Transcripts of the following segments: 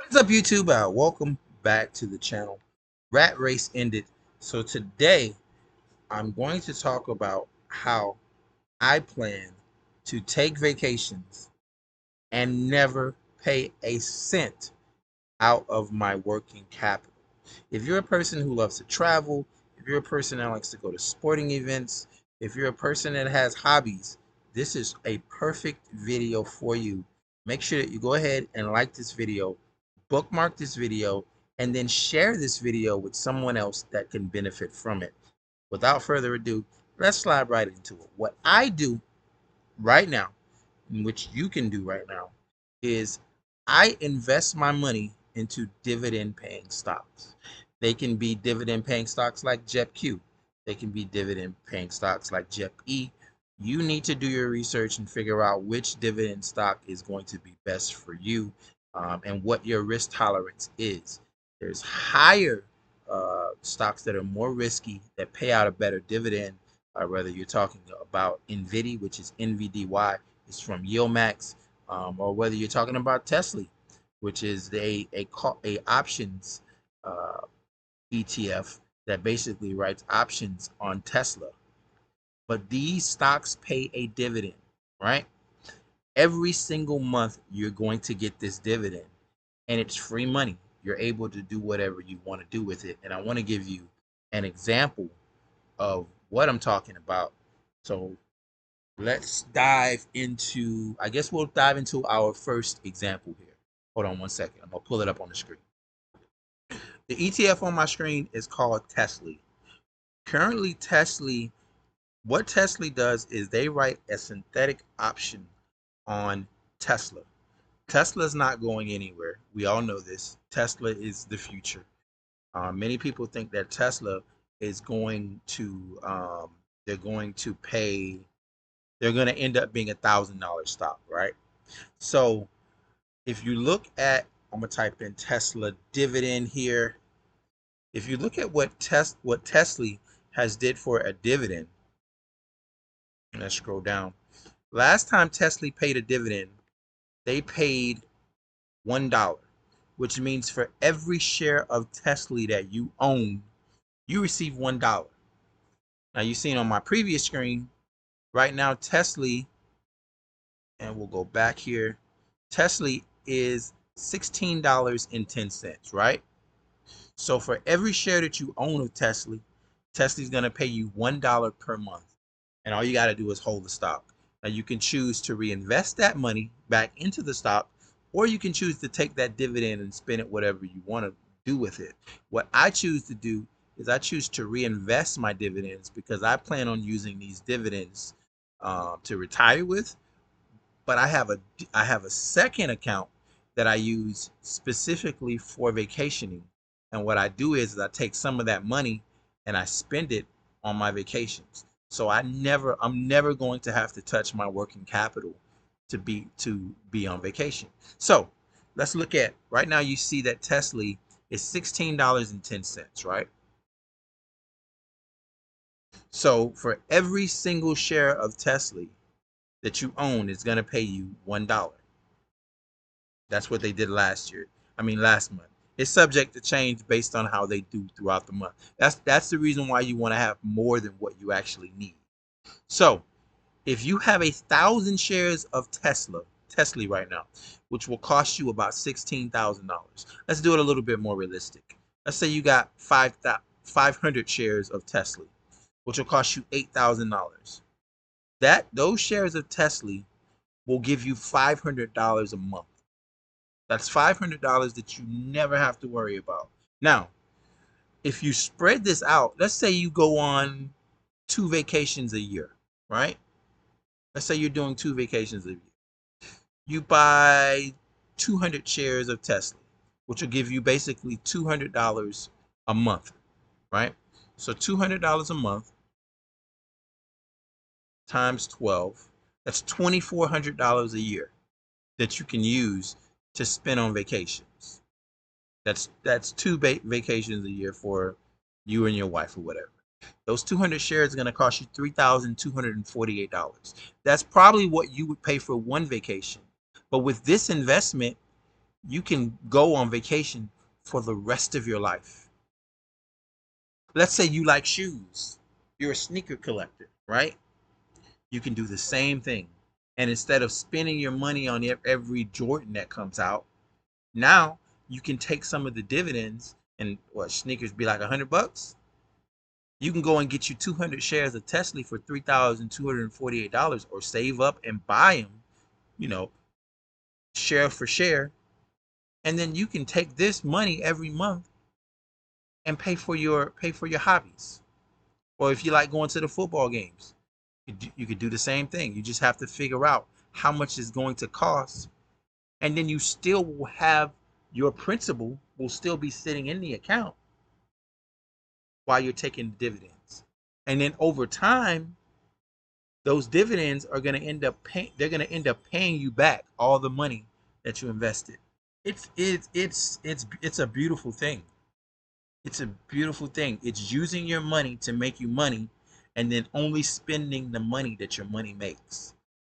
What's up, YouTube? Welcome back to the channel. Rat race ended. So today I'm going to talk about how I plan to take vacations and never pay a cent out of my working capital. If you're a person who loves to travel, if you're a person that likes to go to sporting events, if you're a person that has hobbies, this is a perfect video for you. Make sure that you go ahead and like this video, bookmark this video, and then share this video with someone else that can benefit from it. Without further ado, let's slide right into it. What I do right now, which you can do right now, is I invest my money into dividend paying stocks. They can be dividend paying stocks like JEPQ. They can be dividend paying stocks like JEPE. You need to do your research and figure out which dividend stock is going to be best for you, and what your risk tolerance is. There's higher stocks that are more risky that pay out a better dividend, whether you're talking about NVIDIA, which is NVDY, it's from YieldMax, or whether you're talking about TSLY, which is a options uh, ETF that basically writes options on Tesla. But these stocks pay a dividend, right? Every single month, you're going to get this dividend, and it's free money. You're able to do whatever you want to do with it. And I want to give you an example of what I'm talking about. So let's dive into, I guess we'll dive into our first example here. Hold on one second. I'm going to pull it up on the screen. The ETF on my screen is called TSLY. Currently, TSLY, what TSLY does is they write a synthetic option on Tesla. Tesla's not going anywhere. We all know this. Tesla is the future. Many people think that Tesla is going to, they're going to pay, they're going to end up being $1,000 stock, right? So if you look at, I'm gonna type in Tesla dividend here. If you look at what Tesla has did for a dividend, let's scroll down. Last time Tesla paid a dividend, they paid $1, which means for every share of Tesla that you own, you receive $1. Now you've seen on my previous screen, right now Tesla, and we'll go back here, Tesla is $16.10, right? So for every share that you own of Tesla, Tesla's going to pay you $1 per month. And all you got to do is hold the stock. Now you can choose to reinvest that money back into the stock, or you can choose to take that dividend and spend it whatever you want to do with it. What I choose to do is I choose to reinvest my dividends because I plan on using these dividends to retire with. But I have a second account that I use specifically for vacationing. And what I do is I take some of that money and I spend it on my vacations. So I'm never going to have to touch my working capital to be on vacation. So let's look at right now. You see that Tesla is $16.10, right? So for every single share of Tesla that you own, it's going to pay you $1. That's what they did last year. I mean, last month. It's subject to change based on how they do throughout the month. That's the reason why you want to have more than what you actually need. So, if you have 1,000 shares of Tesla right now, which will cost you about $16,000. Let's do it a little bit more realistic. Let's say you got 500 shares of Tesla, which will cost you $8,000. Those shares of Tesla will give you $500 a month. That's $500 that you never have to worry about. Now, if you spread this out, let's say you go on 2 vacations a year, right? Let's say you're doing 2 vacations a year. You buy 200 shares of Tesla, which will give you basically $200 a month, right? So $200 a month times 12, that's $2,400 a year that you can use to spend on vacations. That's vacations a year for you and your wife or whatever. Those 200 shares are going to cost you $3,248. That's probably what you would pay for one vacation. But with this investment, you can go on vacation for the rest of your life. Let's say you like shoes. You're a sneaker collector, right? You can do the same thing. And instead of spending your money on every Jordan that comes out, now you can take some of the dividends and what sneakers be like $100. You can go and get you 200 shares of TSLY for $3,248, or save up and buy them, you know, share for share, and then you can take this money every month and pay for your hobbies. Or if you like going to the football games, you could do the same thing. You just have to figure out how much it's going to cost, and then you still will have your principal will still be sitting in the account while you're taking the dividends. And then over time, those dividends are going to end up paying you back all the money that you invested. It's a beautiful thing. It's a beautiful thing. It's using your money to make you money, and then only spending the money that your money makes.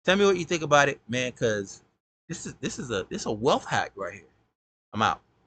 Tell me what you think about it, man, cuz this is a wealth hack right here. I'm out.